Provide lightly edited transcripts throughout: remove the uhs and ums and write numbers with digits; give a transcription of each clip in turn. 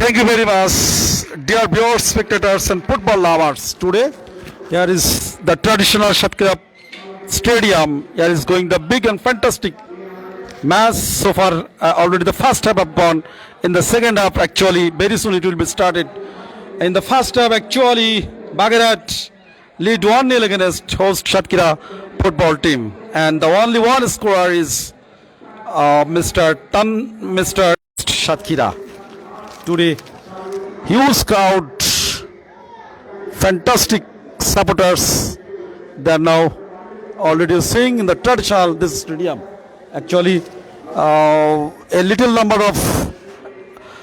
Thank you very much, dear viewers, spectators, and football lovers. Today, here is the traditional Shatkira Stadium. Here is going the big and fantastic match. So far, already the first half have gone. In the second half, actually, very soon it will be started. In the first half, actually, Bagarat lead 1-0 against host Shatkira football team, and the only one scorer is Mr. Shatkira. Today, huge crowd, fantastic supporters. They are now already seeing in the traditional this stadium. Actually, a little number of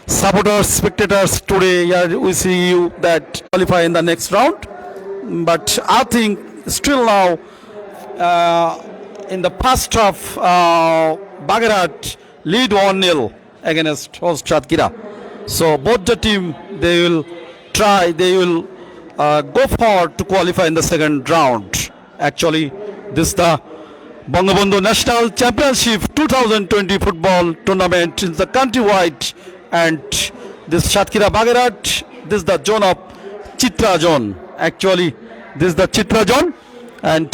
supporters, spectators today. Here we see you that qualify in the next round. But I think still now in the first half, Bagarat lead 1-0 against host Shatkira. So both the team, they will go forward to qualify in the second round. Actually, this is the Bangabandhu National Championship 2020 football tournament in the countrywide, and this Shatkira Bagarat, this is the zone of Chitra zone. Actually, this is the Chitra zone, and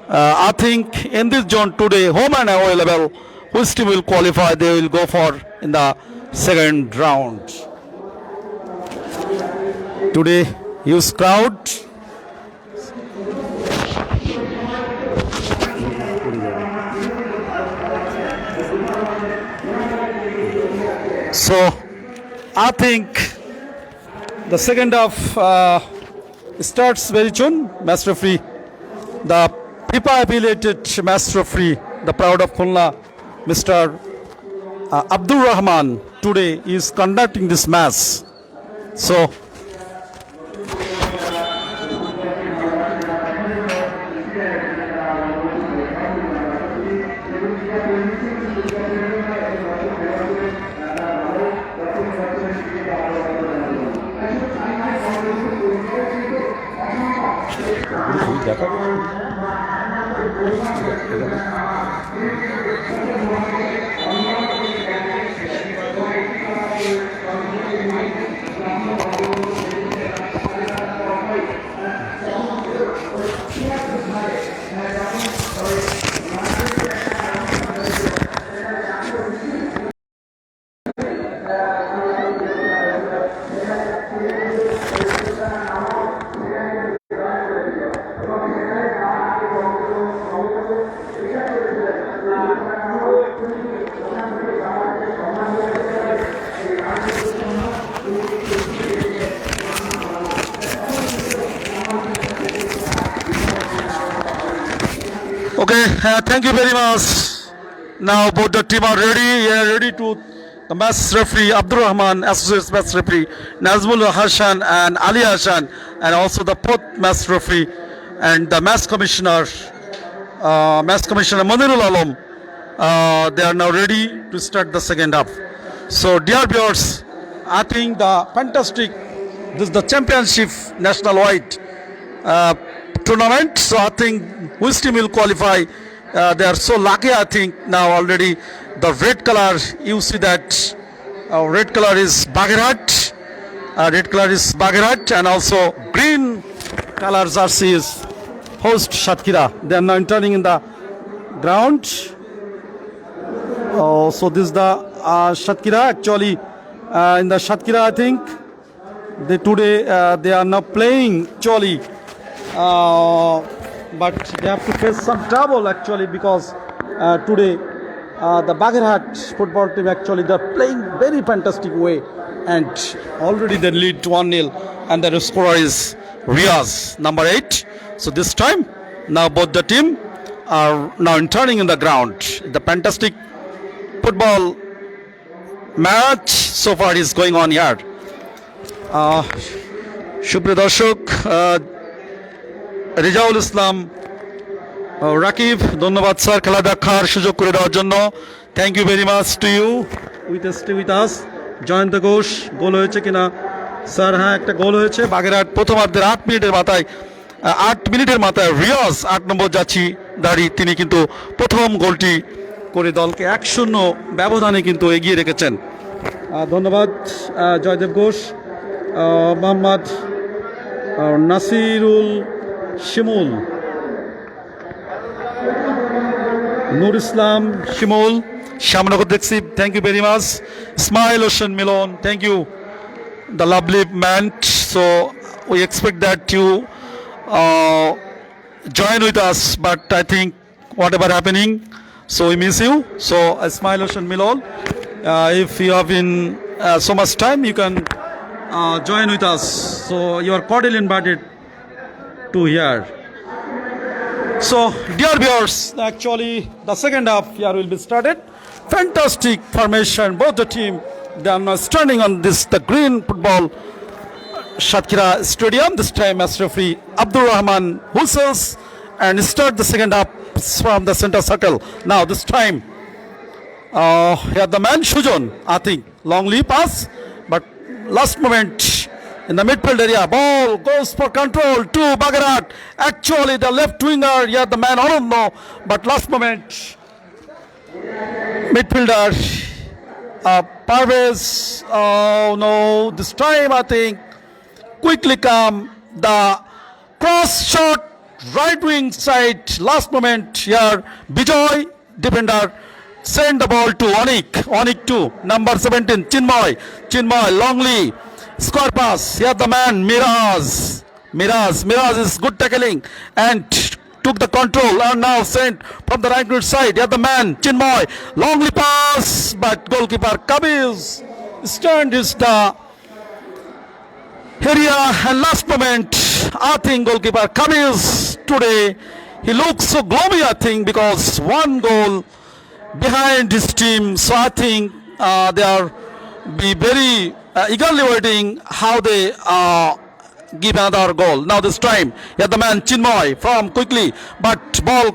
I think in this zone today, home and away level, which team will qualify, they will go for in the second round. Today, huge crowd. So, I think the second half starts very soon. Match referee, the FIFA affiliated match referee, the Proud of Khulna, Mr. Abdul Rahman, today is conducting this match. So, okay, thank you very much. Now both the team are ready to the match referee Abdul Rahman, associate match referee Nazmul Hassan and Ali Hassan, and also the fourth match referee and the match commissioner Manirul Alam. They are now ready to start the second half. So dear viewers, I think the fantastic, this is the championship national wide tournament. So I think which team will qualify? They are so lucky. I think now already the red color, you see that red color is Bagarat. Red color is Bagarat, and also green color jersey is host Shatkira. They are now entering in the ground. So this is the Shatkira. Actually, in the Shatkira, I think today they are now playing actually. But they have to face some trouble actually, because today the Bagarat football team actually they're playing very fantastic way, and already they lead 1-0, and the scorer is Riaz, number 8. So this time now both the team are now entering in the ground. The fantastic football match so far is going on here. Shubhri Darshok, Rezaul ইসলাম রাকিব, ধন্যবাদ sir খেলা দেখার সুযোগ করে দেওয়ার জন্য। Thank you very much to you with us. Jayanta Ghosh, goal হয়েছে কিনা sir? হ্যাঁ, একটা গোল হয়েছে। বাগেরহাট প্রথমার্ধের 8 মিনিটের মাথায় রিয়াজ 8 নম্বর যাচ্ছি দাঁড়ি, তিনি কিন্তু প্রথম গোলটি করে দলকে 1-0 ব্যবধানে কিন্তু এগিয়ে রেখেছেন। ধন্যবাদ জয়দেব ঘোষ, মোহাম্মদ নাসিরুল শিমুল, নুর ইসলাম শিমুল, শ্যামনগর দেখছি, thank you very much. Ismail Hossain Milon, thank you, the lovely man. So we expect that you join with us, but I think whatever happening, so we miss you. So Ismail Hoshan Milol, if you have in so much time, you can join with us. So you are cordially invited to here. So dear viewers, actually the second half here will be started. Fantastic formation, both the team, they are now standing on this the green football Satkira Stadium. This time as referee Abdul Rahman whistles and start the second half from the center circle. Now this time here the man Shujon, I think longly pass, but last moment in the midfield area, ball goes for control to Bagarat. Actually the left winger, yeah, the man, I don't know, but last moment midfielder Parvez, oh no, this time I think quickly come the cross shot right wing side, last moment here Bijoy defender send the ball to Onik to number 17 Chinmoy longly square pass, here the man Miraz is good tackling and took the control and now sent from the right side, here the man Chinmoy longly pass, but goalkeeper Kabiz stand is the area, and last moment I think goalkeeper Kabiz today he looks so gloomy, I think, because one goal behind his team, so I think they are be very eagerly waiting how they give another goal. Now this time, yeah, the man Chinmoy from quickly, but ball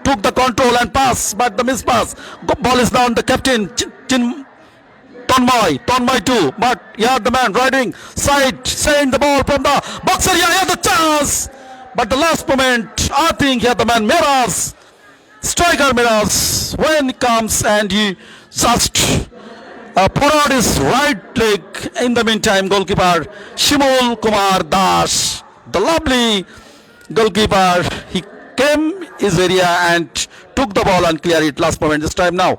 took the control and pass, but the miss pass. Ball is down the captain Tonmoy too, but yeah, the man riding side, send the ball from the box area, yeah, the chance, but the last moment, I think yeah, the man Miraz, striker Miraz, when he comes and he just put out his right leg. In the meantime, goalkeeper Shimul Kumar Das, the lovely goalkeeper, he came his area and took the ball and cleared it last moment. This time now,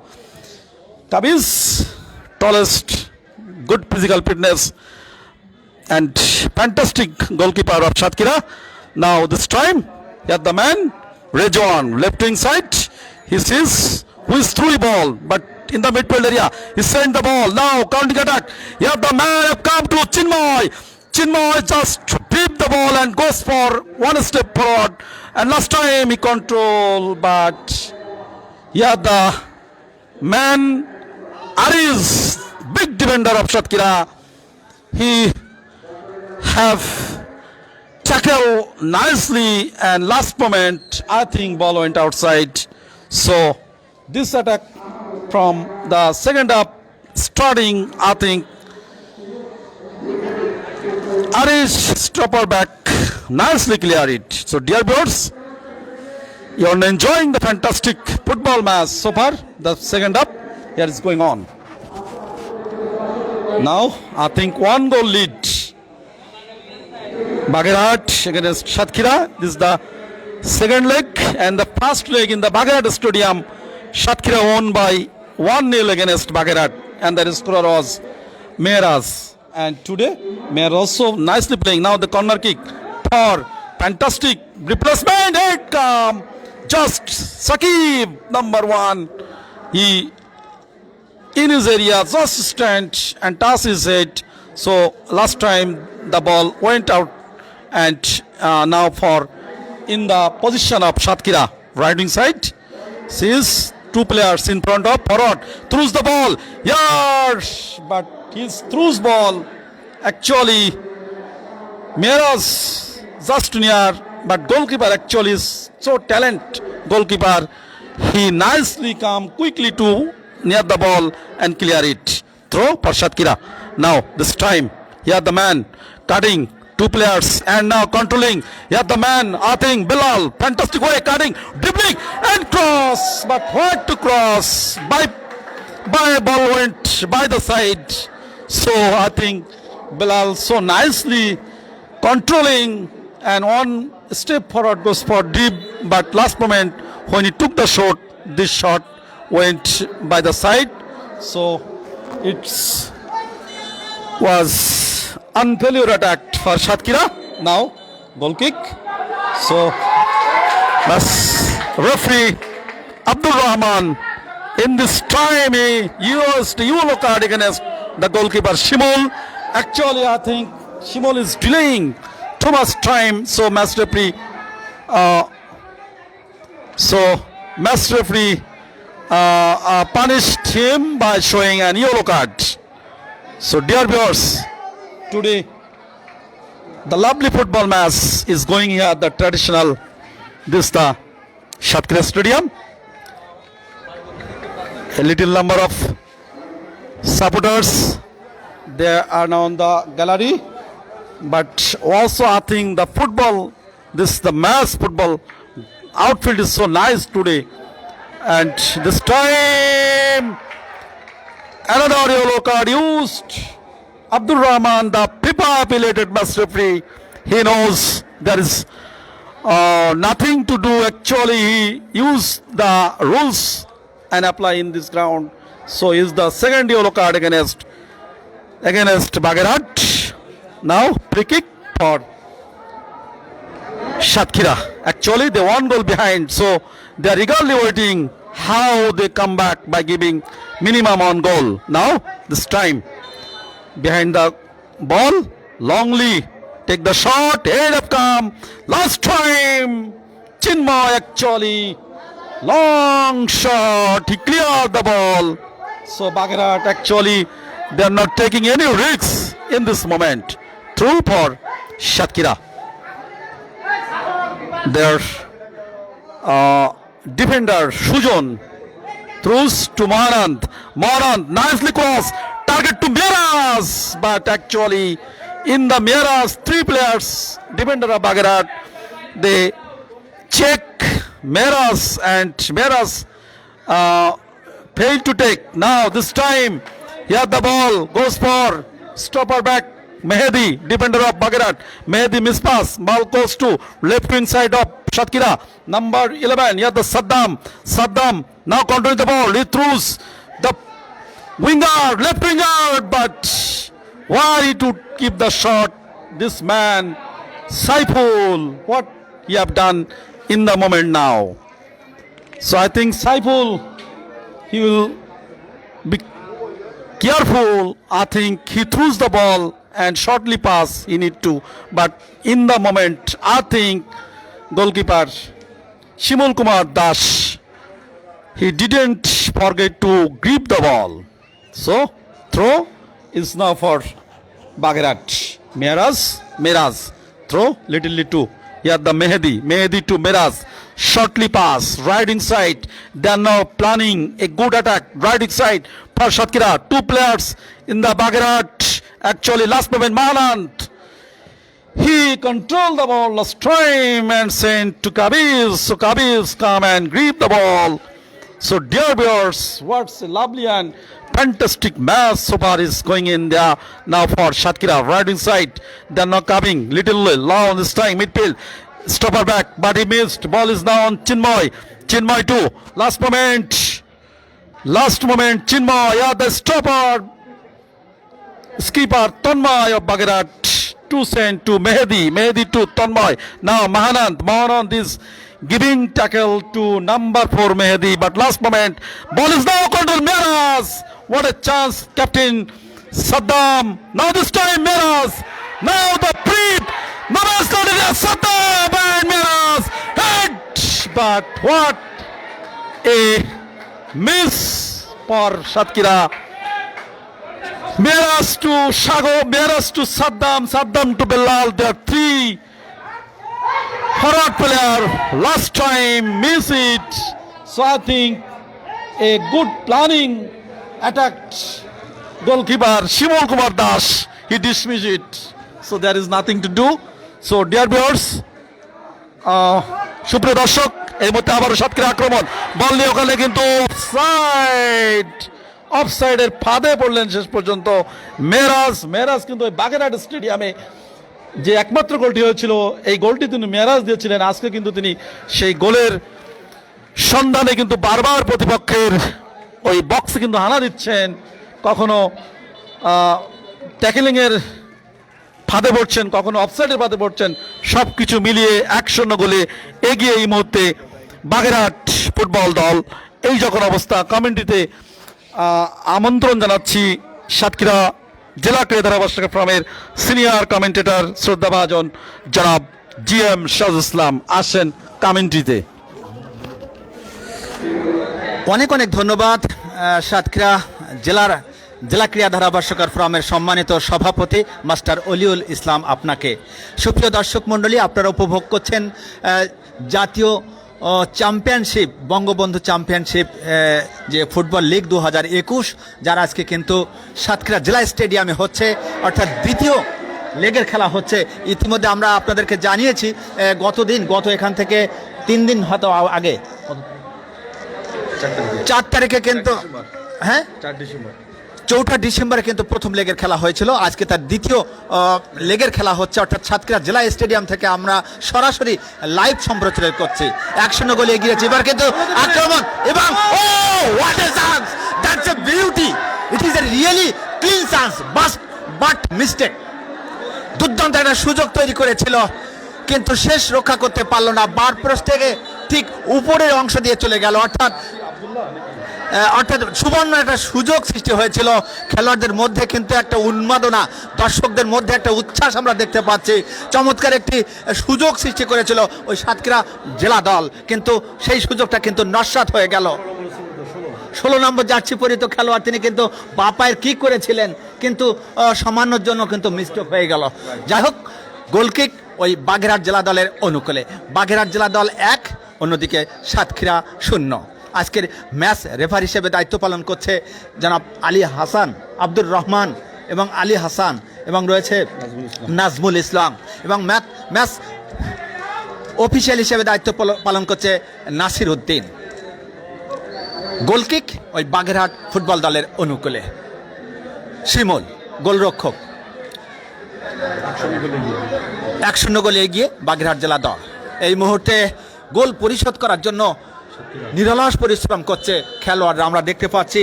Kabiz, tallest, good physical fitness and fantastic goalkeeper of Satkira. Now this time, yeah, the man Rejon, left wing side, he sees who is through the ball, but in the midfield area, he sent the ball. Now counting attack. Yeah, the man have come to Chinmoy. Chinmoy just deep the ball and goes for one step forward. And last time he control, but yeah, the man Aris, big defender of Satkira, he have tackled nicely, and last moment I think ball went outside. So this attack from the second half starting, I think Arish stopper back nicely clear it. So dear viewers, you are enjoying the fantastic football match so far. The second half here is going on. Now I think one goal lead Bagarat against Satkira. This is the second leg, and the first leg in the Bagarat Stadium, Satkira won by 1-0 against Bagarat, and the scorer was Meraz. And today, Meraz also nicely playing. Now the corner kick for fantastic replacement. It come just Sakib, number 1. He in his area just stand and toss his head. So last time the ball went out, and now for in the position of Satkira, right wing side, sees two players in front of forward, throws the ball, yes, but his throws ball actually Meraz just near, but goalkeeper actually is so talent goalkeeper, he nicely come quickly to near the ball and clear it. Throw for Satkira. Now this time, here the man cutting two players and now controlling. Here the man, I think Bilal, fantastic way cutting, dribbling and cross, but what to cross? By ball went by the side. So I think Bilal so nicely controlling and one step forward goes for deep, but last moment when he took the shot, this shot went by the side. So it's was unfailure attack for Satkira. Now goal kick. So that's referee Abdul Rahman. In this time he used yellow card against the goalkeeper Shimul. Actually, I think Shimul is delaying too much time. So match referee punished him by showing an yellow card. So dear viewers, today the lovely football match is going here at the traditional the Satkira Stadium. A little number of supporters they are now on the gallery, but also I think the football, the mass football outfield is so nice today. And this time another yellow card used. Abdul Rahman, the FIFA affiliated match referee, he knows there is nothing to do. Actually, he used the rules and apply in this ground. So is the second yellow card against Bagherat. Now free kick for Satkira. Actually, they one goal behind, so they are eagerly waiting how they come back by giving minimum on goal. Now this time behind the ball, Longley take the shot, head of come. Last time Chinmay actually long shot, he cleared the ball. So Bagherat actually they are not taking any risks in this moment. Through for Satkira. Their defender Sujon throws to Maharand. Maharand nicely cross, target to Meras, but actually in the Meras, three players, defender of Bagherat, they check Meras and Meras failed to take. Now this time here the ball goes for stopper back Mehdi, defender of Bagherat. Mehdi mispass, ball goes to left wing side of Satkira. Number 11, here the Saddam now controlling the ball. He throws the winger, left winger, but why to keep the shot? This man, Saiful, what he have done in the moment now. So I think Saiful, he will be careful. I think he throws the ball and shortly pass he need to, but in the moment I think goalkeeper Shimul Kumar Das, he didn't forget to grip the ball. So throw is now for Bagherat. Meras throw little two. Here the Mehdi to Meras, shortly pass right inside. They are now planning a good attack right inside for Satkira. Two players in the Bagherat. Actually last moment Mahaland, he controlled the ball last time and sent to Kabiz. So Kabiz come and grip the ball. So dear viewers, what's a lovely and fantastic match so far is going in there now for Satkira right inside. They are now coming little long this time midfield. Stopper back, but he missed. Ball is now on Chinmay. Chinmay too. Last moment Chinmay. Yeah, the stopper. Skipper Tanmay of Bagherat to send to Mehdi to Tanmay. Now Mahanand is giving tackle to number 4 Mehdi, but last moment ball is now controlled. Meras, what a chance, captain Saddam. Now this time Meras. Now the pre. Meras Saddam and Meras head, but what a miss for Satkira. Meras to Shago, Meras to Saddam to Bilal. There are three forward player. Last time miss it. So I think a good planning attack goalkeeper Shimul Kumar Das, he dismissed it. So there is nothing to do. So dear viewers, সুপ্রিয় দর্শক, এই মুহূর্তে আবারও সাতক্ষীরা আক্রমণ, বল নিয়ে ওখানে কিন্তু offside অফসাইডের ফাঁদে পড়লেন শেষ পর্যন্ত মেরাজ কিন্তু ওই বাগেরহাট স্টেডিয়ামে যে একমাত্র গোলটি হয়েছিল এই গোলটি তিনি মেরাজ দিয়েছিলেন। আজকে কিন্তু তিনি সেই গোলের সন্ধানে কিন্তু বারবার প্রতিপক্ষের ওই বক্সে কিন্তু হানা দিচ্ছেন, কখনো ট্যাকেলিংয়ের ফাঁদে পড়ছেন, কখনো অফসাইডের ফাঁদে পড়ছেন। সব কিছু মিলিয়ে 1-0 গোলে এগিয়ে এই মুহূর্তে বাগেরহাট ফুটবল দল। এই যখন অবস্থা, কমেন্ট্রিতে আমন্ত্রণ জানাচ্ছি সাতক্ষীরা জেলা ক্রীড়া ধারাভাষ্যক ফোরামের সিনিয়র কমেন্টেটর শ্রদ্ধাভাজন জনাব GM শাহজুল ইসলাম, আসেন কমেন্ট্রিতে। অনেক অনেক ধন্যবাদ সাতক্ষীরা জেলা ক্রীড়া ধারাভাষ্যকার ফোরামের সম্মানিত সভাপতি মাস্টার অলিউল ইসলাম আপনাকে। সুপ্রিয় দর্শক মণ্ডলী, আপনারা উপভোগ করছেন জাতীয় চ্যাম্পিয়নশিপ, বঙ্গবন্ধু চ্যাম্পিয়নশিপ যে ফুটবল লিগ 2021, যার আজকে কিন্তু সাতক্ষীরা জেলা স্টেডিয়ামে হচ্ছে, অর্থাৎ দ্বিতীয় লেগের খেলা হচ্ছে। ইতিমধ্যে আমরা আপনাদেরকে জানিয়েছি গত এখান থেকে 3 দিন হয়তো আগে 4 তারিখে কিন্তু, হ্যাঁ 4 ডিসেম্বরে কিন্তু প্রথম লেগের খেলা হয়েছিল। আজকে তার দ্বিতীয় লেগের খেলা হচ্ছে, অর্থাৎ সাতক্ষীরা জেলা স্টেডিয়াম থেকে আমরা সরাসরি লাইভ সম্প্রচার করছি। 1-0 গোলে এগিয়েছে এবার কিন্তু আক্রমণ, এবং what a chance, that's a beauty, it is a really clean chance but mistake. দুর্দান্ত একটা সুযোগ তৈরি করেছিল কিন্তু শেষ রক্ষা করতে পারলো না, বার পোস্ট থেকে ঠিক উপরের অংশ দিয়ে চলে গেল। অর্থাৎ সুবর্ণ একটা সুযোগ সৃষ্টি হয়েছিল। খেলোয়াড়দের মধ্যে কিন্তু একটা উন্মাদনা, দর্শকদের মধ্যে একটা উচ্ছ্বাস আমরা দেখতে পাচ্ছি। চমৎকার একটি সুযোগ সৃষ্টি করেছিল ওই সাতক্ষীরা জেলা দল, কিন্তু সেই সুযোগটা কিন্তু নস্যাৎ হয়ে গেল। 16 নম্বর জার্সি পরিহিত খেলোয়াড় তিনি কিন্তু বাপায়ের কি করেছিলেন, কিন্তু সামান্যর জন্য কিন্তু মিস্টেক হয়ে গেল। যাই হোক, গোলকিক ওই বাগেরহাট জেলা দলের অনুকূলে। বাগেরহাট জেলা দল 1, অন্যদিকে সাতক্ষীরা 0। আজকের ম্যাচ রেফারি হিসেবে দায়িত্ব পালন করছে জনাব আলী হাসান, আব্দুর রহমান এবং আলী হাসান, এবং রয়েছে নাজমুল ইসলাম, এবং ম্যাচ অফিসিয়াল হিসেবে দায়িত্ব পালন করছে নাসির উদ্দিন। গোলকিক ওই বাগেরহাট ফুটবল দলের অনুকূলে শিমুল গোলরক্ষক। 1-0 গোলে এগিয়ে বাগেরহাট জেলা দল। এই মুহূর্তে গোল পরিশোধ করার জন্য নিরলস পরিশ্রম করছে খেলোয়াড়রা। আমরা দেখতে পাচ্ছি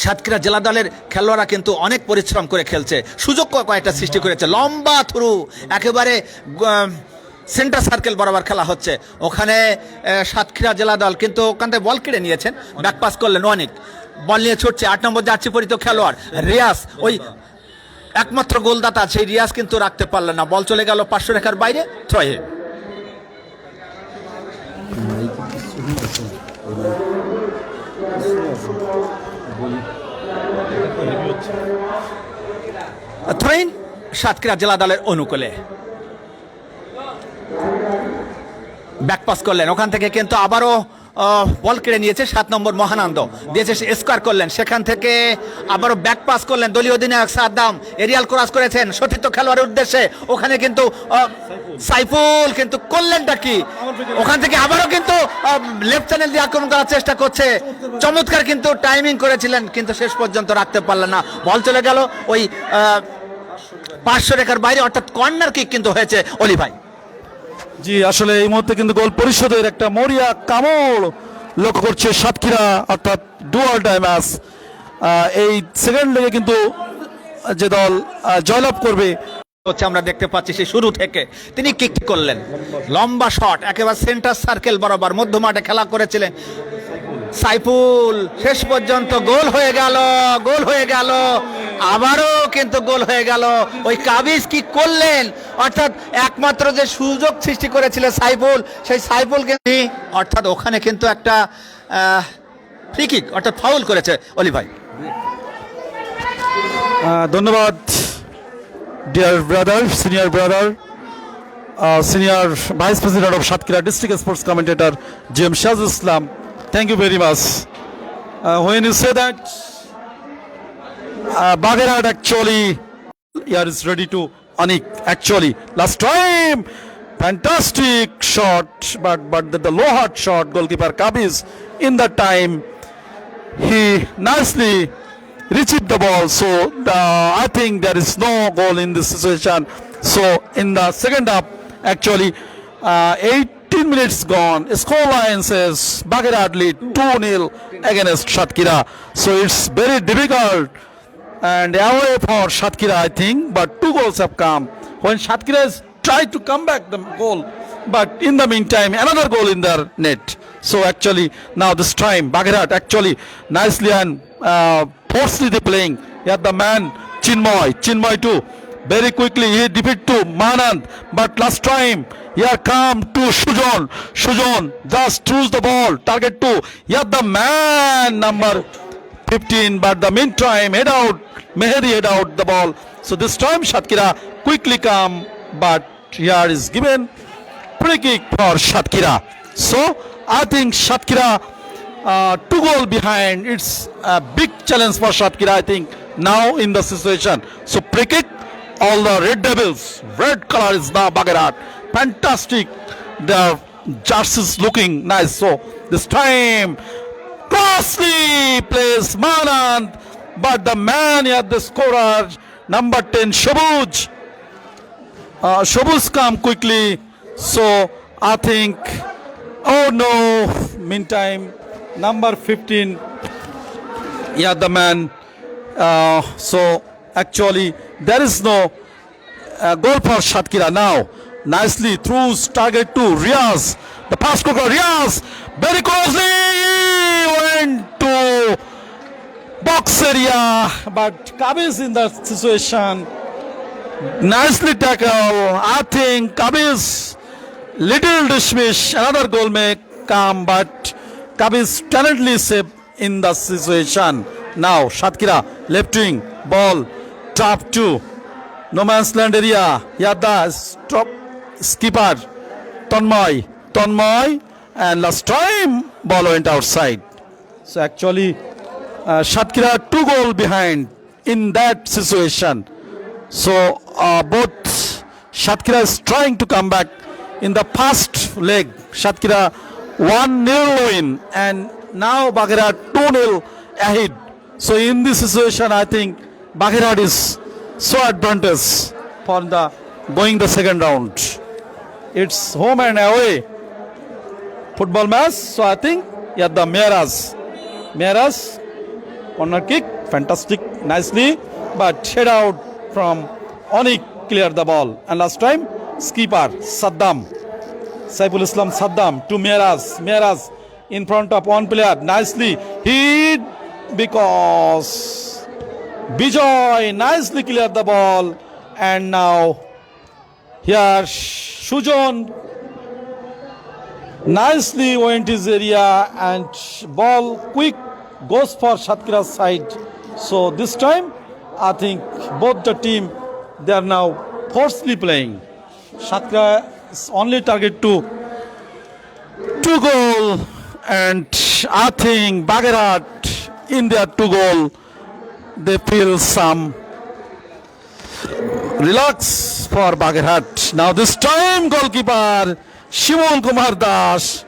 সাতক্ষীরা জেলা দলের খেলোয়াড়রা কিন্তু অনেক পরিশ্রম করে খেলছে, সুযোগ কয়েকটা সৃষ্টি করেছে। লম্বা থ্রু একেবারে সেন্টার সার্কেল বরাবর খেলা হচ্ছে, ওখানে সাতক্ষীরা জেলা দল কিন্তু ওখান থেকে বল কেড়ে নিয়েছেন, ব্যাক পাস করলেন অনেক, বল নিয়ে ছুটছে 8 নম্বর জার্সি পরিহিত খেলোয়াড় রিয়াজ, ওই একমাত্র গোলদাতা সেই রিয়াজ কিন্তু রাখতে পারলেন না, বল চলে গেল 500 রেখার বাইরে, থ্রোয়ে। থ্রোইন সাতক্ষীরা জেলা দলের অনুকূলে। ব্যাক পাস করলেন, ওখান থেকে কিন্তু আবারও বল কেড়ে নিয়েছে 7 নম্বর মহানন্দ, দিয়েছে স্কোয়ার করলেন, সেখান থেকে আবারও ব্যাক পাস করলেন দলীয় অধিনায়ক সাদ্দাম, এরিয়াল ক্রস করেছেন সতীর্থ খেলোয়াড়ের উদ্দেশ্যে, ওখানে কিন্তু সাইফুল কিন্তু করলেনটা কি, ওখান থেকে আবারও কিন্তু লেফট চ্যানেল দিয়ে আক্রমণ করার চেষ্টা করছে, চমৎকার কিন্তু টাইমিং করেছিলেন কিন্তু শেষ পর্যন্ত রাখতে পারলেন না, বল চলে গেল ওই 500 রেখার বাইরে, অর্থাৎ কর্নার কিক কিন্তু হয়েছে অলি ভাই। জি, আসলে এই মুহূর্তে কিন্তু গোল পরিশোধের একটা মরিয়া কামড় লক্ষ্য করছে সাতক্ষীরা, অর্থাৎ ডুয়াল টাই ম্যাচ। এই সেকেন্ড লেগে কিন্তু যে দল জয়লাভ করবে হচ্ছে আমরা দেখতে পাচ্ছি সেই শুরু থেকে তিনি কিক করলেন, লম্বা শট একেবারে সেন্টার সার্কেল বরাবর মধ্য মাঠে খেলা করেছিলেন সাইফুল, শেষ পর্যন্ত গোল হয়ে গেল, আবারও কিন্তু গোল হয়ে গেল। ওই কাবিজ কি করলেন, অর্থাৎ একমাত্র যে সুযোগ সৃষ্টি করেছিল সাইফুল, সেই সাইফুলকে, অর্থাৎ ওখানে কিন্তু একটা ফ্রি কিক অর্থাৎ ফাউল করেছে অলি ভাই। ধন্যবাদ dear brother, senior brother, senior vice president of Satkhira district sports commentator GM Shahjul Islam, thank you very much. When you say that Bagherat actually here is ready to Anik, actually last time fantastic shot, but the low hard shot, goalkeeper Kabiz in that time he nicely reached the ball. So I think there is no goal in this situation. So in the second half, actually, 18 minutes gone. Score line says Bagherat lead 2-0 against Satkira. So it's very difficult and away for Satkira, I think. But 2 goals have come. When Satkira has tried to come back the goal, but in the meantime, another goal in their net. So actually, now this time, Bagherat actually nicely and forcefully they playing. Yeah, the man Chinmoy too. Very quickly he defeat to Manand, but last time here come to Sujon just choose the ball, target 2. Yeah, the man number 15, but the meantime Mehedi head out the ball. So this time Satkira quickly come, but here is given free kick for Satkira. So I think Satkira 2 goal behind. It's a big challenge for Satkira, I think, now in the situation. So free kick, all the Red Devils, red color is now Bagherat. Fantastic. The jerseys looking nice. So this time, crossly plays Manand, but the man here, the scorer, number 10, Shobuj. Shobuj come quickly. So I think, oh no, meantime, number 15, yeah, the man. So actually, there is no goal for Satkira now. Nicely throws target to Riaz. The pass to Riaz. Very closely went to box area, but Kabiz in that situation. Nicely tackle. I think Kabiz little dismiss. Another goal may come, but Kabiz talently saved in the situation. Now Satkira left wing ball top 2 no man's land area. Yada stop skipper Tonmoy and last time ball went outside. So actually Satkira 2 goal behind in that situation. So both Satkira is trying to come back. In the first leg Satkira 1-0 win and now Bagherat 2-0 ahead. So in this situation, I think Bagherat is so advantageous for the going the second round. It's home and away football match. So I think yeah, the Meras corner kick, fantastic, nicely, but head out from Onik clear the ball. And last time skipper Saiful Islam Saddam to Meras in front of one player, nicely hit. Because Bijoy nicely cleared the ball, and now here Sujon nicely went his area and ball quick goes for Satkira's side. So this time I think both the team they are now forcefully playing. Satkira is only target to 2 goal, and I think Bagherat in their 2 goal, they feel some relax for Bagherat. Now this time goalkeeper Shimul Kumar Das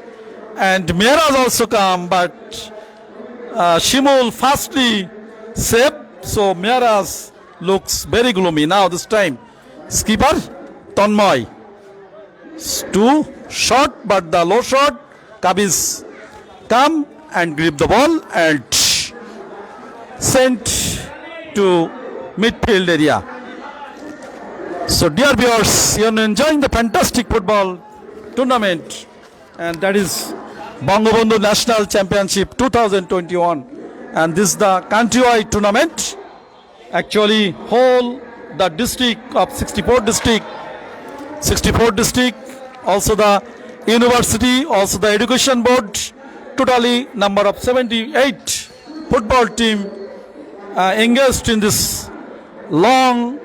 and Meras also come, but Shimul fastly saved. So Meras looks very gloomy. Now this time skipper Tonmoy 2 shot, but the low shot Kabiz come and grip the ball and sent to midfield area. So dear viewers, you are enjoying the fantastic football tournament, and that is Bangabandhu National Championship 2021, and this is the countrywide tournament. Actually whole the district of 64 district, also the university, also the education board, totally number of 78 football team engaged in this long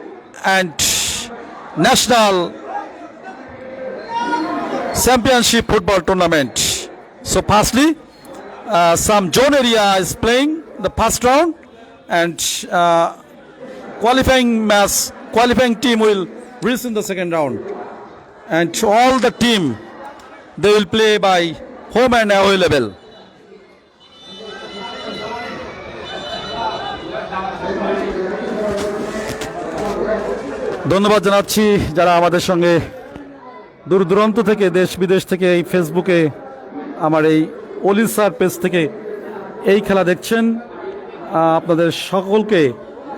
and national championship football tournament. So firstly some zone area is playing the first round, and qualifying team will reach in the second round, and all the team they will play by home and away level. ধন্যবাদ জানাচ্ছি যারা আমাদের সঙ্গে দূর দূরান্ত থেকে দেশ বিদেশ থেকে এই ফেসবুকে আমার এই অলি স্যার পেজ থেকে এই খেলা দেখছেন। আপনাদের সকলকে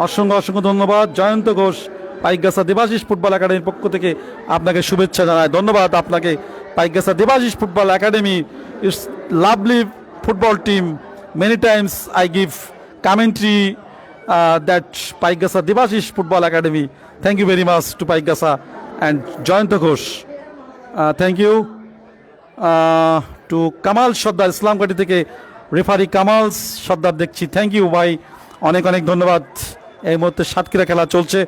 অসংখ্য অসংখ্য ধন্যবাদ। জয়ন্ত ঘোষ পাইকগাছা দেবাশিস ফুটবল একাডেমির পক্ষ থেকে আপনাকে শুভেচ্ছা জানাই। ধন্যবাদ আপনাকে। Paikgachha Debashis football academy it's lovely football team. Many times I give commentary that Paikgachha Debashis football academy. Thank you very much to Paikgachha and Jayanta Ghosh. Thank you to Kamal Sardar Islamghati থেকে রেফারি কামাল সর্দার দেখছি। থ্যাংক ইউ ভাই, অনেক অনেক ধন্যবাদ। এই মুহূর্তে সাতক্ষীরা খেলা চলছে।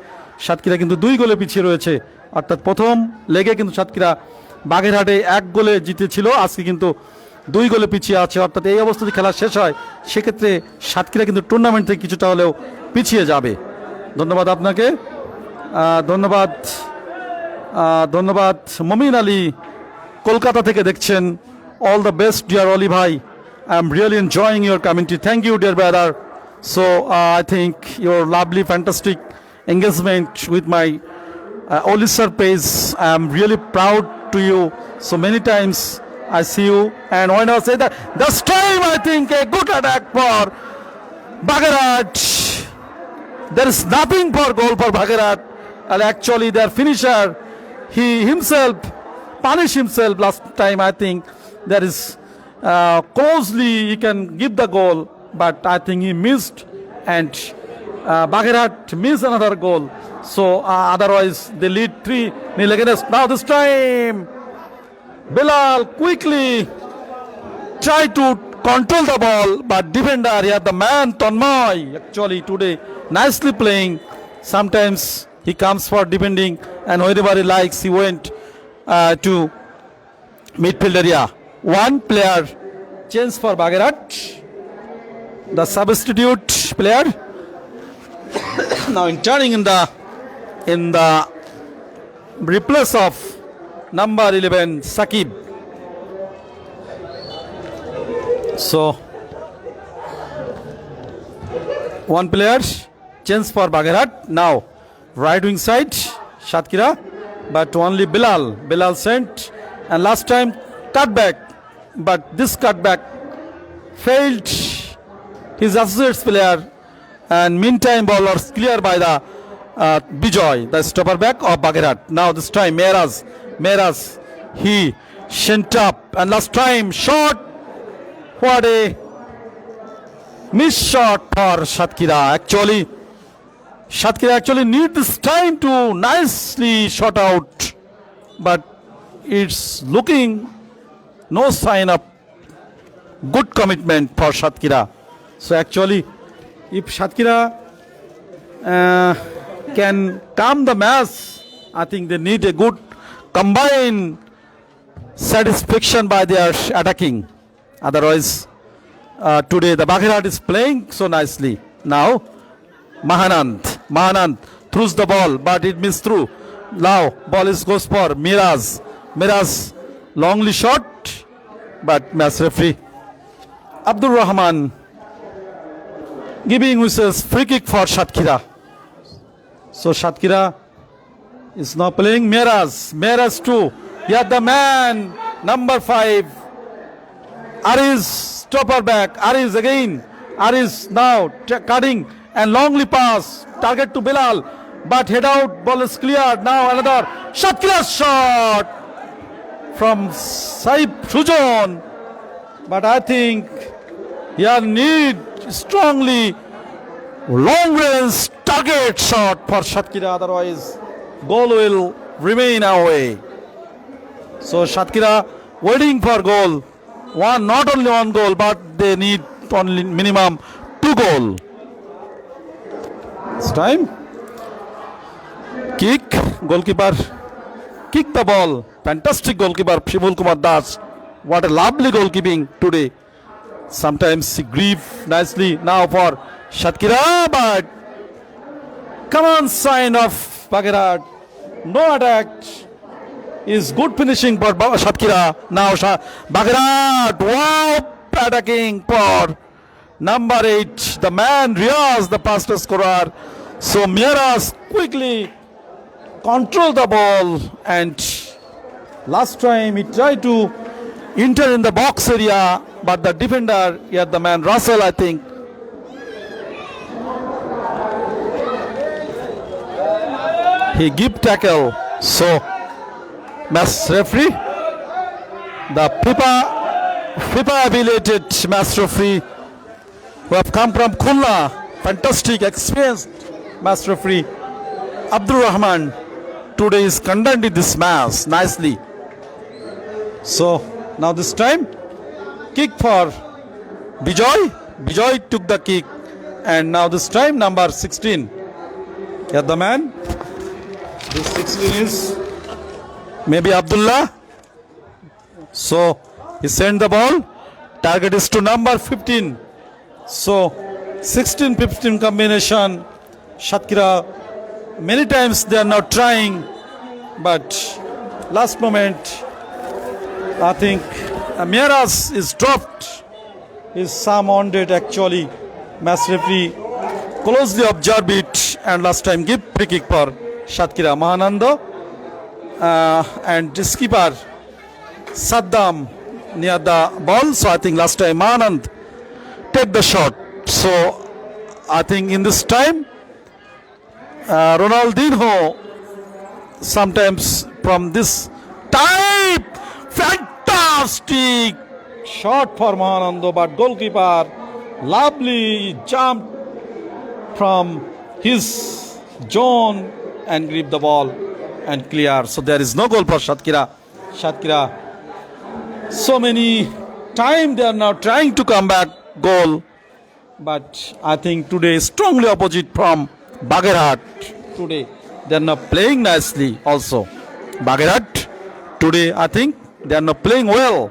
সাতক্ষীরা কিন্তু 2 গোলে পিছিয়ে রয়েছে, অর্থাৎ প্রথম লেগে কিন্তু সাতক্ষীরা বাগেরহাটে 1 গোলে জিতেছিল, আজকে কিন্তু 2 গোলে পিছিয়ে আছে। অর্থাৎ এই অবস্থাতে খেলা শেষ হয় সেক্ষেত্রে সাতক্ষীরা কিন্তু টুর্নামেন্ট থেকে কিছুটা হলেও পিছিয়ে যাবে। ধন্যবাদ আপনাকে। ধন্যবাদ ধন্যবাদ মমিন আলী কলকাতা থেকে দেখছেন। All the best dear Oli ভাই, I am really enjoying your commentary. Thank you dear brother. So I think your lovely, fantastic engagement with my Olisar page. I am really proud to you. So many times I see you, and when I say that, this time I think a good attack for Bagherat. There is nothing for goal for Bagherat, and actually their finisher, he himself punished himself last time. I think there is closely he can give the goal, but I think he missed, and Bagherat missed another goal. So otherwise they lead 3-0 against. Now this time Bilal quickly tried to control the ball, but defender here, the man Tanmay, actually today nicely playing. Sometimes he comes for defending, and wherever he likes he went to midfield area. One player change for Bagherat. The substitute player now entering in the replace of number 11 Sakib. So one player change for Bagherat. Now right wing side Satkira, but only Bilal sent, and last time cutback, but this cutback failed his associates player, and meantime ball was clear by the Bijoy, the stopper back of Bagherat. Now this time Meras he sent up, and last time shot, what a miss shot for Satkira. Satkira actually need this time to nicely shot out, but it's looking no sign of good commitment for Satkira. So actually, if Satkira can calm the match, I think they need a good combined satisfaction by their attacking. Otherwise, today the Bagherat is playing so nicely. Now, Mahanand throws the ball, but it missed through. Now, ball goes for Miraz, longly shot, but match referee Abdul Rahman giving whistles, free kick for Satkira. So Satkira is now playing Meras too. Yeah, the man number 5 Ariz, stopper back. Ariz again. Ariz now cutting and longly pass. Target to Bilal, but head out. Ball is cleared. Now another Satkira shot from Saib Sujon. But I think here need strongly long range target shot for Satkira. Otherwise, goal will remain away. So Satkira waiting for goal. Not only one goal, but they need only minimum 2 goal. This time, kick, goalkeeper kick the ball. Fantastic goalkeeper Shibul Kumar Das. What a lovely goalkeeping today. Sometimes he grieve nicely now for Satkira, but come on, sign of Bagherat. No attack. Is good finishing for Satkira. Now Bagherat, wow, attacking for number 8, the man Riaz, the fastest scorer. So Miras quickly control the ball, and last time he tried to enter in the box area, but the defender, yeah, the man Russell, I think, he give tackle. So match referee, the FIFA affiliated match referee who have come from Khulna, fantastic experienced match referee Abdul Rahman today is conducting this match nicely. So now this time kick for Bijoy. Bijoy took the kick, and now this time number 16. Yeah, the man. This 16 is maybe Abdullah. So he sent the ball. Target is to number 15. So 16-15 combination. Satkira, many times they are now trying, but last moment I think Miraz is dropped. Is Sam on it actually. Match referee closely observe it, and last time give free kick for Satkira. Mahananda and skipper Saddam near the ball. So I think last time Mahanand take the shot. So I think in this time Ronaldinho sometimes from this type, fantastic shot for Mahanando, but goalkeeper lovely jump from his zone and grip the ball and clear. So there is no goal for Satkira. So many time they are now trying to come back goal, but I think today strongly opposite from Bagerhat. Today they are not playing nicely also. Bagerhat today I think they are not playing well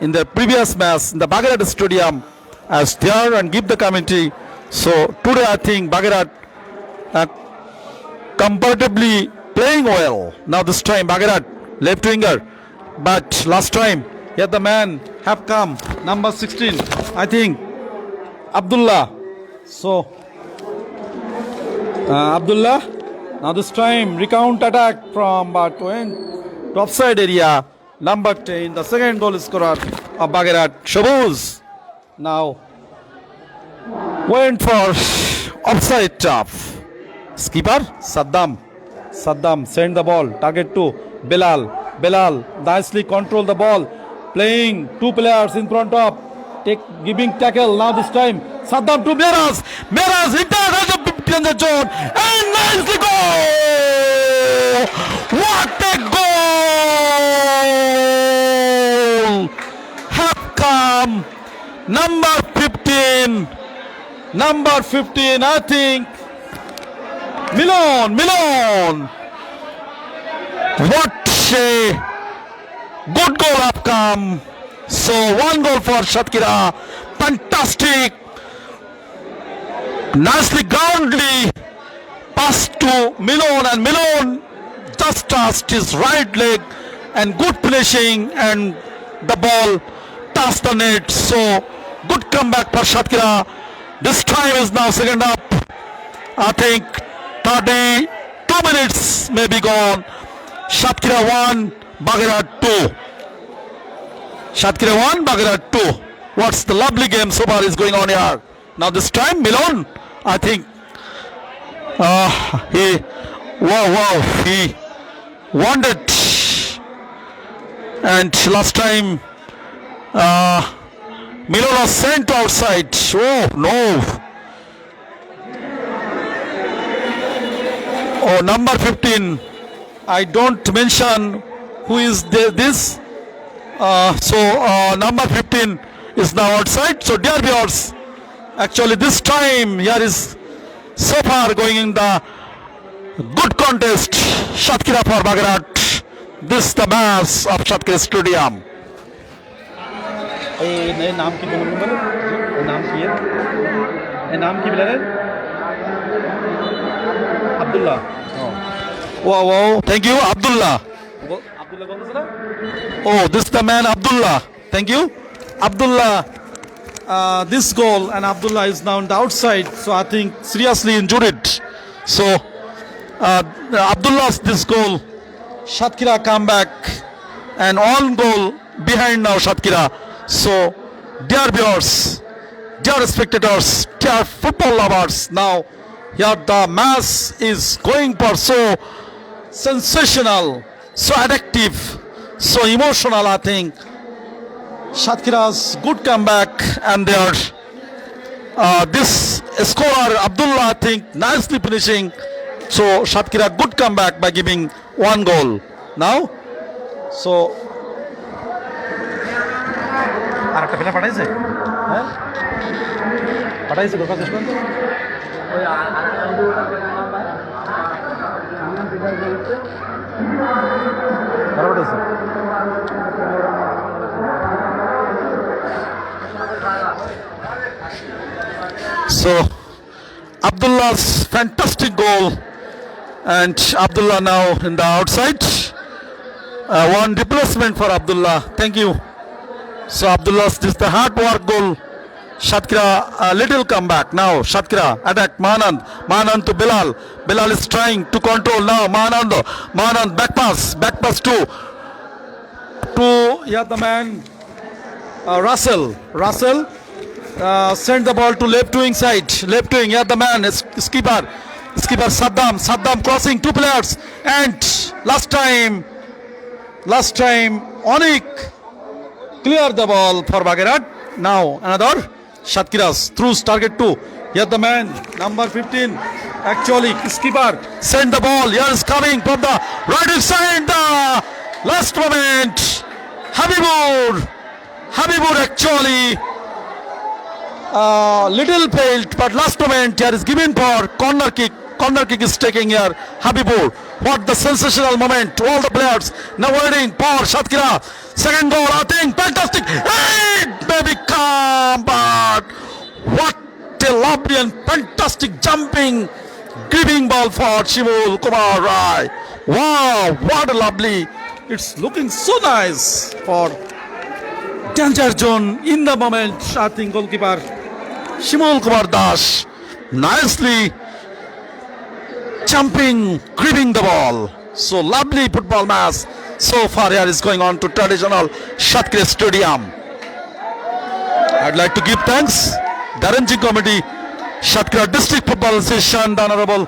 in the previous match in the Bagerhat Stadium as there and give the commentary. So today I think Bagerhat comparatively playing well. Now this time Bagerhat left winger, but last time yet the man have come number 16 I think Abdullah. So Abdullah now this time recount attack from but went to offside area. Number 10, the second goal scorer of Bagerhat, Shabuz. Now went for offside trap. Skipper Saddam send the ball. Target to Bilal. Bilal nicely control the ball. Playing two players in front of. Giving tackle. Now this time Saddam to Miraz. Miraz hit in the zone and nicely goal. What a goal! Have come number 15. Number 15, I think. Milon. What a good goal have come. So one goal for Satkira. Fantastic. Nicely groundly pass to Milon, and Milon just touched his right leg and good finishing, and the ball touched the net. So good comeback for Satkira. This time is now second up. I think 32 minutes may be gone. Satkira 1, Bagerhat 2. Satkira 1, Bagerhat 2. What's the lovely game so far is going on here. Now this time Milon, I think he wanted, and last time Milon was sent outside. Oh no. Oh, number 15. I don't mention who is this. Number 15 is now outside. So dear viewers, actually this time here is so far going in the good contest. Satkira for Bagerhat. This the match of Satkira Stadium. नाम की नाम की है नाम की बिला Abdullah. Wow, thank you, Abdullah. Oh, this is the man Abdullah. Thank you, Abdullah. This goal, and Abdullah is now on the outside. So I think seriously injured. So Abdullah's this goal. Shatkira come back and on goal behind now Shatkira. So, dear viewers, dear spectators, dear football lovers, now here the match is going for so sensational, so addictive, so emotional. I think Shatkira's good comeback and their this scorer Abdullah, I think, nicely finishing. So Shatkira good comeback by giving one goal. Now, so আর একটা player পাঠাইছে, হ্যাঁ পাঠাইছে কোথা থেকে শুনতে ওই আর পাঠাইছে। So Abdullah's fantastic goal, and Abdullah now in the outside. One replacement for Abdullah. Thank you. So Abdullah's this the hard work goal. Shatkira a little comeback now. Shatkira attack Manand to Bilal. Bilal is trying to control now. Manand back pass to yeah, the man Russell send the ball to left wing side. Left wing, yeah, the man is skipper Saddam crossing two players, and last time Onik clear the ball for Bagherat. Now another Shatkira's through target 2. Here the man number 15 actually skipper send the ball. Here is coming from the right side. The last moment Habibur actually little failed, but last moment here is given for corner kick. Corner kick is taking here Habibur. What the sensational moment. All the players now waiting for Shatkira. Second goal, I think, fantastic. Hey, baby, come back. What a lovely and fantastic jumping, gripping ball for Shimul Kumar Rai. Wow, what a lovely. It's looking so nice for danger zone in the moment. I think goalkeeper Shimul Kumar Das nicely jumping, gripping the ball. So lovely football match so far here is going on to traditional Shatkira Stadium. I'd like to give thanks the arranging committee, Shatkira District Football Association, the Honorable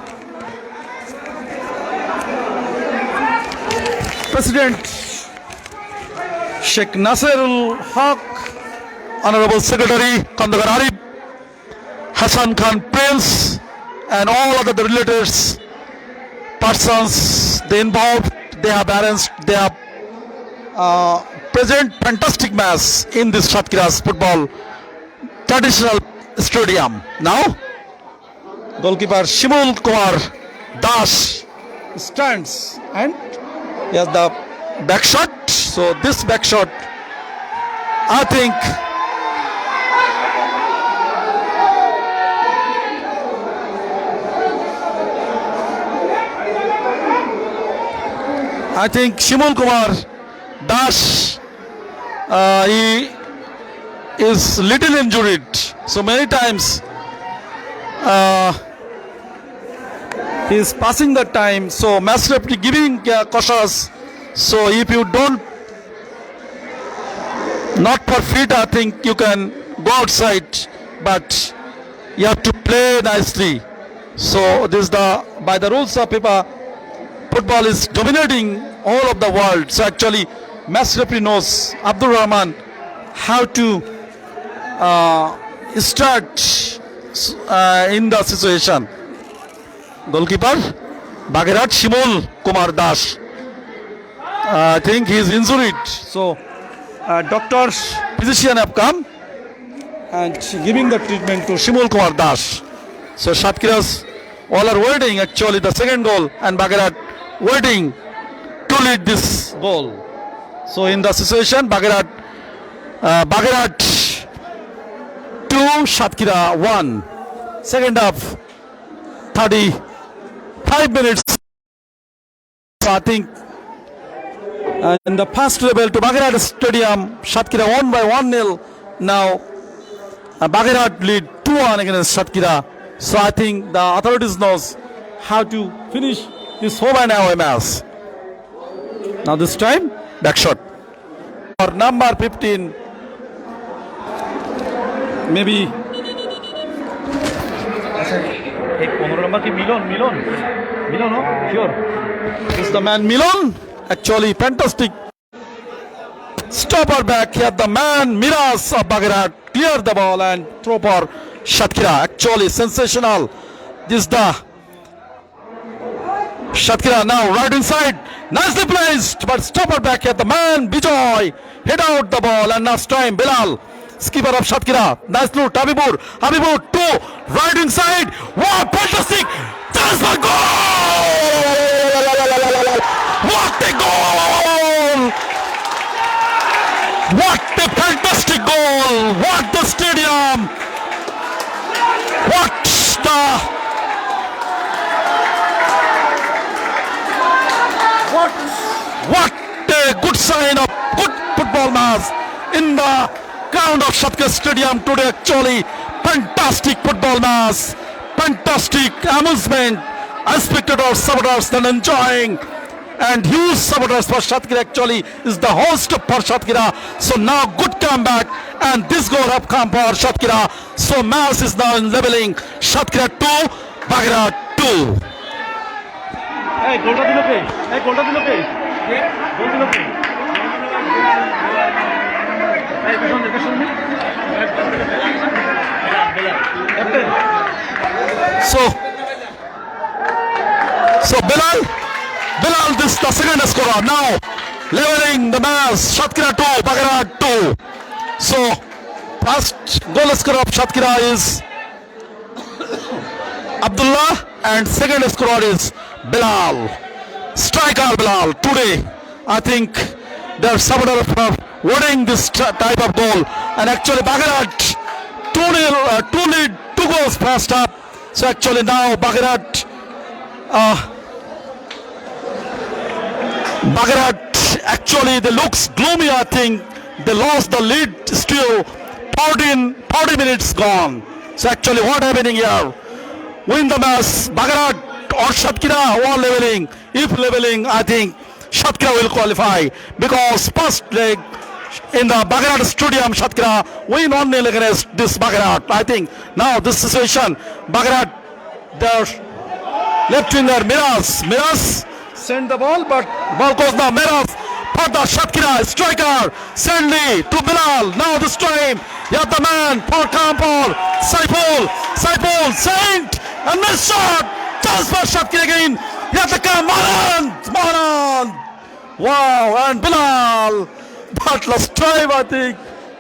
President Sheikh Nasirul Haq, Honorable Secretary Kandakar Arif, Hassan Khan Prince, and all other relatives, persons they involved, they have arranged, they have present fantastic match in this Shatkira's football traditional stadium. Now, goalkeeper Shimul Kumar Das stands and yes, the back shot. So this back shot, I think, Shimul Kumar Das, he is little injured. So many times he is passing the time. So match referee giving cautious. So if you don't not for fit, I think you can go outside, but you have to play nicely. So this is the by the rules of FIFA. Football is dominating all of the world. So actually, match referee knows Abdul Rahman how to start in the situation. Goalkeeper Bagherat Shimul Kumar Das. I think he is injured. So doctors, physician have come and giving the treatment to Shimul Kumar Das. So Shatkira's all are waiting actually the second goal, and Bagherat waiting to lead this goal. So in the situation, Bagherat 2, Shatkira 1. Second half, 35 minutes. So I think in the first level to Bagherat Stadium, Shatkira won by 1-0. Now Bagherat lead 2-1 against Shatkira. So I think the authorities knows how to finish is home and away match. Now this time, back shot. For number 15, maybe. एक 15 number की मिलन मिलन मिलन हो sure Is the man Milan? Actually, fantastic. Stopper back here. The man Miras of Bagrat clear the ball and throw for Shatkira. Actually, sensational. This is the Shatkira now right inside. Nicely placed, but stopper back here. The man Bijoy hit out the ball and now time Bilal. Skipper of Shatkira. Nice look. Habibur. Habibur two right inside. Wow, fantastic. That's the goal. What a goal! What a fantastic goal! What the stadium! What the... What a good sign of good football match in the ground of Shatkira Stadium today. Actually, fantastic football match, fantastic amusement. Spectators, supporters, then enjoying. And huge supporters for Shatkira actually is the host for Shatkira. So now good comeback and this goal have come for Shatkira. So match is now in leveling. Shatkira 2, Bagrat 2. এই গোলটা দিল কে এই গোলটা দিল কে গোল দিল কে এই পেছন So Bilal, this is the second scorer. Now leveling the match. Shatkira 2, Bagrat 2. So first goal scorer of Shatkira is Abdullah and second scorer is Bilal. Striker Bilal. Today, I think their supporters are wanting this type of goal. And actually Bagrat 2-0, 2 lead, 2 goals first up. So actually now Bagrat actually they looks gloomy. I think they lost the lead still 40 minutes gone. So actually what happening here? Win the match Bagrat or Shatkira or leveling. If leveling, I think Shatkira will qualify because first leg in the Bagrat Stadium Shatkira win 1-0 against this Bagrat. I think now this situation Bagrat their left winger Miras send the ball, but ball goes now Miras for the Shatkira striker Sendli to Bilal. Now this time yeah, the man for Kampol Saiful sent and miss shot. Chance for Shatkira again. Yeah, the Mahan. Wow, and Bilal. But last time I think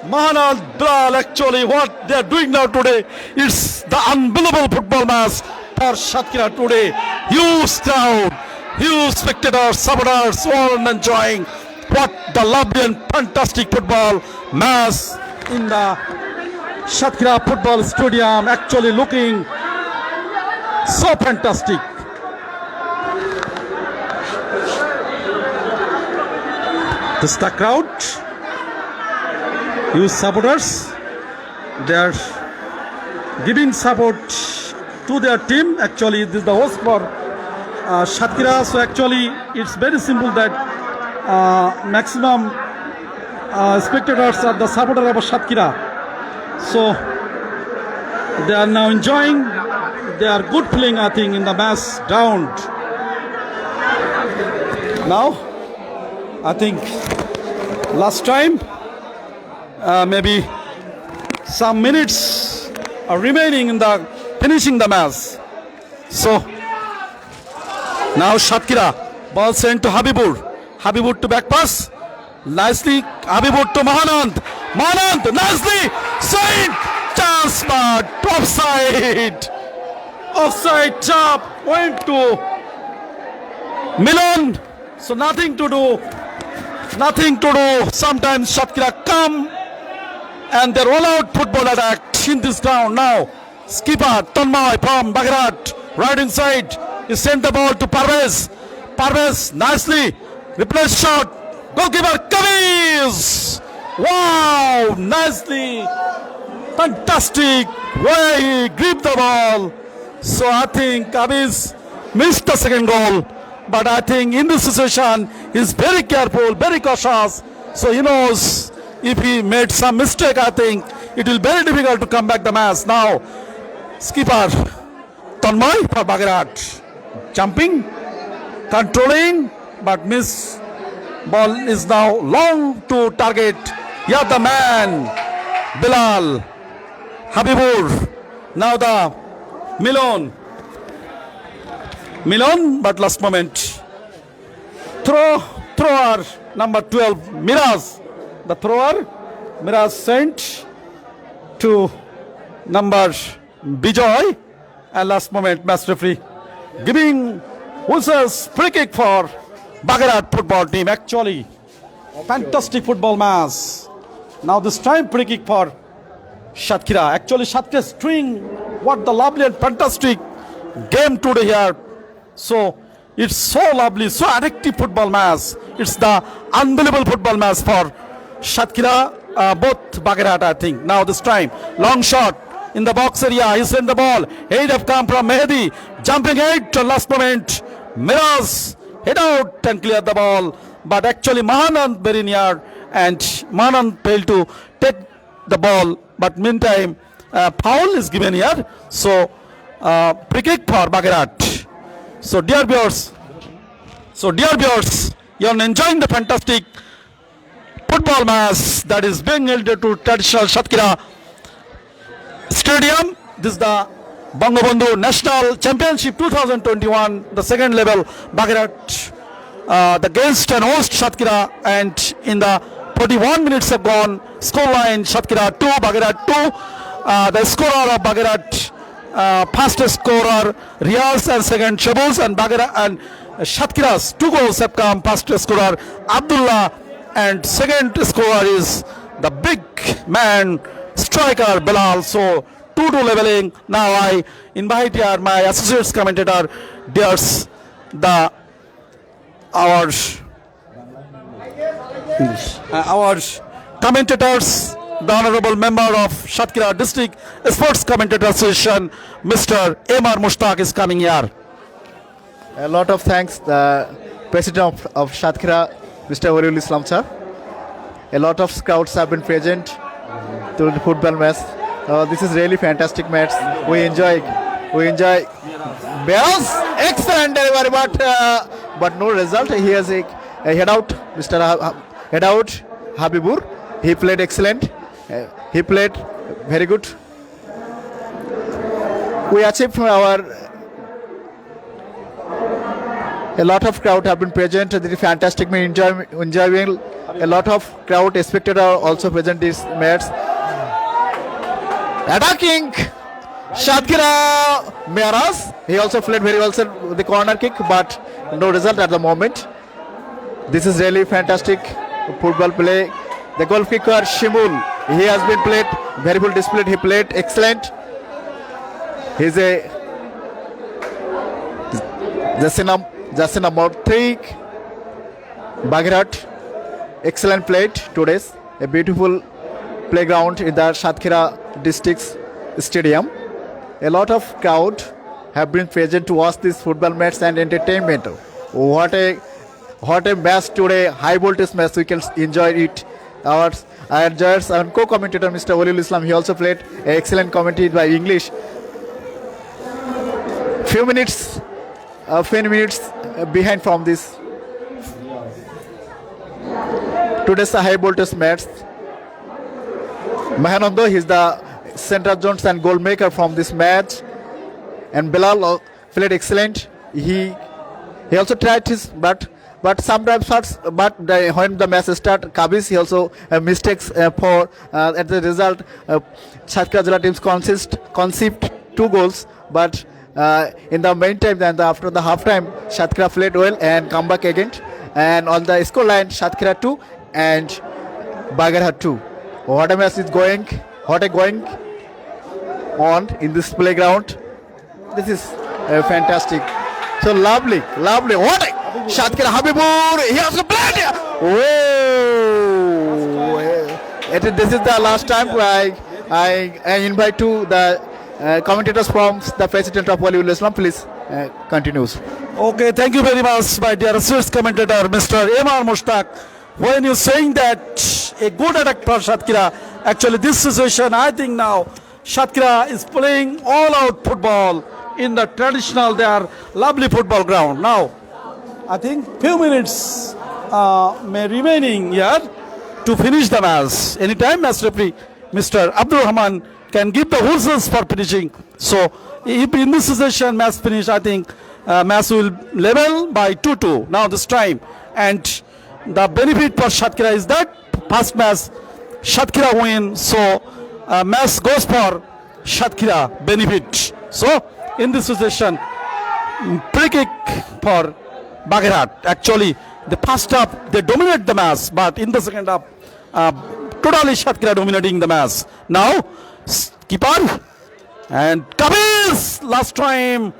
Mahan Bilal actually what they are doing now today. It's the unbelievable football match for Shatkira today. Huge crowd, huge spectators, supporters, all enjoying what the lovely and fantastic football match in the Shatkira football stadium. Actually looking so fantastic. This is the crowd, huge supporters. They are giving support to their team. Actually, this is the host for Shatkira. So actually, it's very simple that maximum spectators are the supporter of Shatkira. So they are now enjoying. They are good playing, I think, in the match round. Now, I think last time maybe some minutes are remaining in the finishing the match. So now Shatkira ball sent to Habibur to back pass nicely. Habibur to Mahanand nicely sent. Chance but offside job went to Milan. So nothing to do. Sometimes Shatkira come and they roll out football attack in this ground. Now skipper Tanmay from Bagrat right inside. He sent the ball to Parvez nicely replace shot. Goalkeeper Kaviz. Wow, nicely, fantastic way he gripped the ball. So I think Kaviz missed the second goal. but I think in this situation he's very careful, very cautious. So he knows if he made some mistake, I think it will be very difficult to come back the match. Now, skipper Tanmay for Bagarat, jumping, controlling, but miss. Ball is now long to target. Yeah, the man, Bilal Habibur. Now the Milon, but last moment. Thrower number 12, Miraz. The thrower, Miraz sent to number Bijoy. And last moment, match referee giving whistles, free kick for Bagarat football team. Actually, fantastic football match. Now this time free kick for Satkira. Actually, Satkira string. What the lovely and fantastic game today here. So it's so lovely, so addictive football match. It's the unbelievable football match for Satkira, both Bagarat, I think. Now this time, long shot in the box area. He sent the ball. Head have come from Mehdi. Jumping head to last moment. Miraz head out and clear the ball. But actually Mahanand very near, and Mahanand failed to take the ball. But meantime, foul is given here. So free kick for Bagarat. So dear viewers, you are enjoying the fantastic football match that is being held to traditional Satkira Stadium. This is the Bangabandhu National Championship 2021, the second level. Bagarat, the guest and host Satkira, and in the 41 minutes have gone. Scoreline Satkira 2, Bagarat 2. The scorer of Bagarat, fastest scorer Riaz, and second Shabuz, and Bagarat and Satkira's 2 goals have come. Fastest scorer Abdullah, and second scorer is the big man striker Bilal. So 2-2 leveling. Now I invite here my associates commentator, dears, our commentators, the honorable member of Satkira District Sports Commentator Association, Mr. Emar Mushtaq is coming here. A lot of thanks, the President of Satkira, Mr. Waliul Islam sir. A lot of scouts have been present to the football match. This is really fantastic match. We enjoy. Bells, excellent delivery, but no result. He has a head out, Mr. Head out Habibur. He played excellent. He played very good. We achieved a lot of crowd have been present. The fantastic enjoying. A lot of crowd expected are also present this match. Attacking Satkira Miraz. He also played very well, sir, with the corner kick, but no result at the moment. This is really fantastic football play. The goal kicker Shimul, he has been played very well displayed. He played excellent. He's a jersey number 3. Bagarat, excellent played today. A beautiful playground in the Satkira District Stadium. A lot of crowd have been present to watch this football match and entertainment. What a match today, high voltage match. We can enjoy it. Our judge and co-commentator Mr. Waliul Islam, he also played excellent commentary by English. Few minutes behind from this. Today's a high voltage match. Mahanando, he's the center zones and goal maker from this match, and Bilal played excellent. He also tried his but sometimes when the match start, Kabis he also mistakes for at the result. Satkira Jila teams conceived 2 goals, but in the meantime, then after the half time, Satkira played well and come back again. And on the score line, Satkira 2 and Bagarat 2. What a match is going on in this playground. This is fantastic. So lovely. What a Satkira Habibur. He also played. This is the last time I invite to the commentators from the President of Waliul Islam. Please continues. Okay, thank you very much, my dear associate commentator, Mr. Emar Mushtaq. When you're saying that a good attack for Satkira, actually this situation, I think now Satkira is playing all-out football in the traditional, their lovely football ground. Now, I think few minutes may remaining here to finish the match. Anytime match referee, Mr. Abdul Rahman can give the whistles for finishing. So, if in this session match finish, I think match will level by 2-2 now this time. And the benefit for Satkira is that first match Satkira win, so match goes for Satkira benefit. So in this session, free kick for Bagherat. Actually, the first half they dominate the match, but in the second half, totally Satkira dominating the match. Now, keeper and Kabir last time.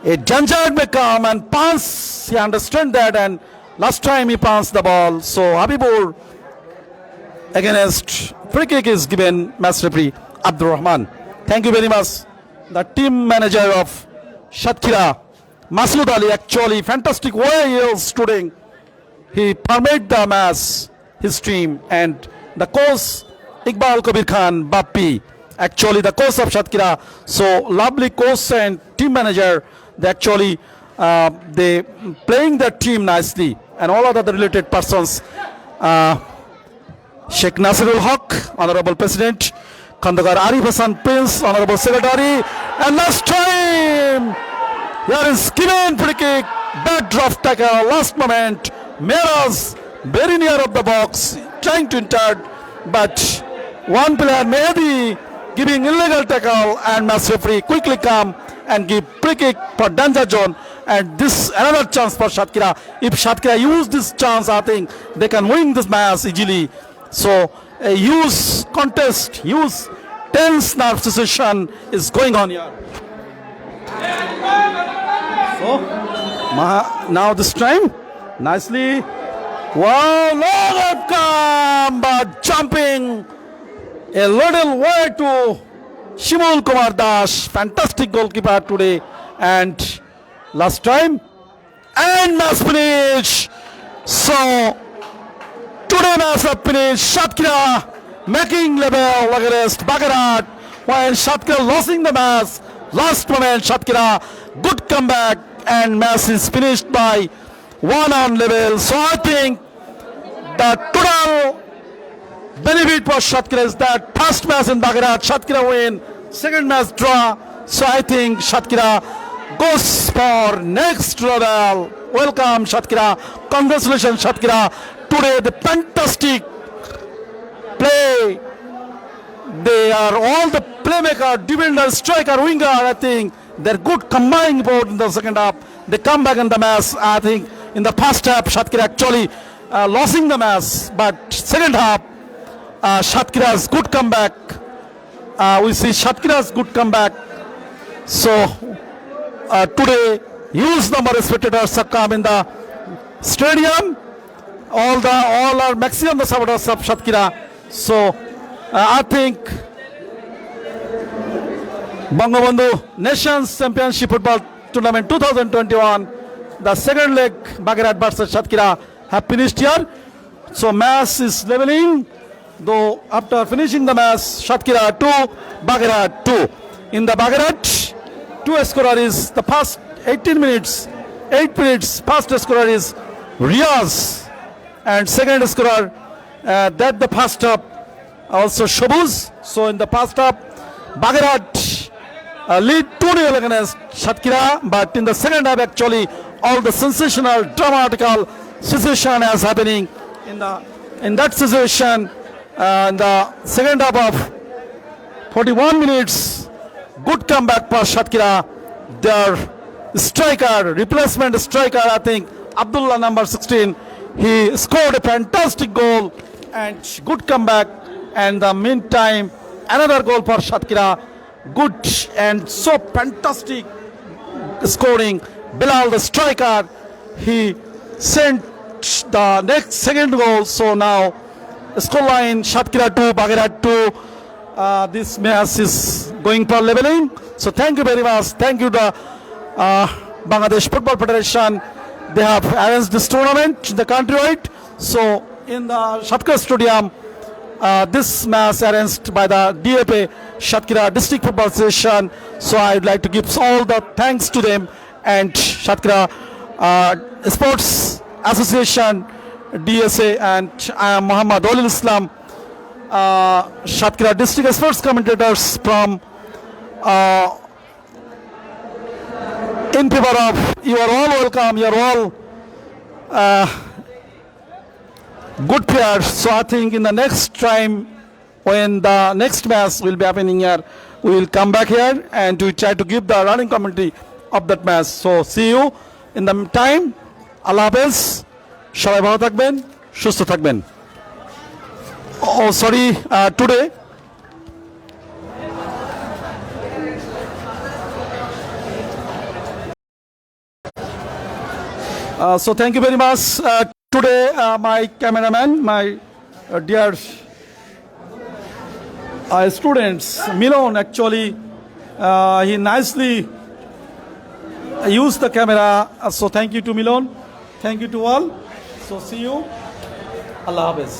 A Janjad may come and pass. He understand that, and last time he passed the ball. So Habibur against free kick is given match referee Abdul Rahman. Thank you very much. The team manager of Satkira, Masood Ali, actually fantastic way he is doing. He permit the match, his team, and the coach Iqbal Kabir Khan Bappi, actually the coach of Satkira. So lovely coach and team manager. They actually they playing their team nicely, and all other related persons. Sheikh Nasirul Haq, Honorable President, Khandakar Arif Hassan Prince, Honorable Secretary, and last time here is given free kick, bad draft tackle, last moment. Meras very near of the box, trying to enter, but one player may be giving illegal tackle, and match referee quickly come and give free kick for danger zone, and this another chance for Satkira. If Satkira use this chance, I think they can win this match easily. So a huge contest, huge tense nerve situation is going on here. So now this time nicely, wow, long come, but jumping a little way to Shimul Kumar Das, fantastic goalkeeper today, and last time, and match finish. So today match finish, Satkira making level against Bagherat, while Satkira losing the match. Last moment Satkira, good comeback, and match is finished by 1-1 level. So I think the total benefit for Satkira is that first match in Bagherat, Satkira win, second match draw. So I think Satkira goes for next level. Welcome Satkira. Congratulations Satkira. Today the fantastic play. They are all the playmaker, defender, striker, winger. I think they're good combining both in the second half. They come back in the match. I think in the first half Satkira actually losing the match, but second half Satkira's good comeback. We see Satkira's good comeback. So today huge number of spectators have come in the stadium. All are maximum the supporters of Satkira. So I think Bangabandhu Nations Championship Football Tournament 2021, the second leg Bagherat versus Satkira have finished here. So match is leveling. Though after finishing the match, Satkira 2, Bagherat 2. In the Bagherat, 2 scorer is the first 18 minutes, 8 minutes, first scorer is Riaz, and second scorer that the first half also Shobuz. So in the first half, Bagherat lead 2-0 against Satkira, but in the second half actually all the sensational, dramatical situation is happening in that situation. In the second half of 41 minutes, good comeback for Satkira. Their striker, replacement striker, I think Abdullah number 16, he scored a fantastic goal and good comeback. And the meantime, another goal for Satkira. Good and so fantastic scoring. Bilal, the striker, he sent the next second goal. So now scoreline Satkira 2, Bagherat 2. This match is going for leveling. So thank you very much. Thank you to Bangladesh Football Federation, they have arranged this tournament in the countrywide. So in the Shatkira Stadium, this match arranged by the DFA Shatkira District Football Association. So I'd like to give all the thanks to them and Shatkira Sports Association, DSA, and I am Muhammad Olil Islam, Shatkira District Sports commentators from in favor of, you are all welcome, you are all good players. So I think in the next time when the next match will be happening here, we will come back here and we try to give the running commentary of that match. So see you in the time. Allah Hafiz, সবাই ভালো থাকবেন, সুস্থ থাকবেন. Oh sorry, today so thank you very much. Today my cameraman, my dear students, Milon, actually he nicely used the camera. So thank you to Milon, thank you to all. So see you. Allah Hafiz.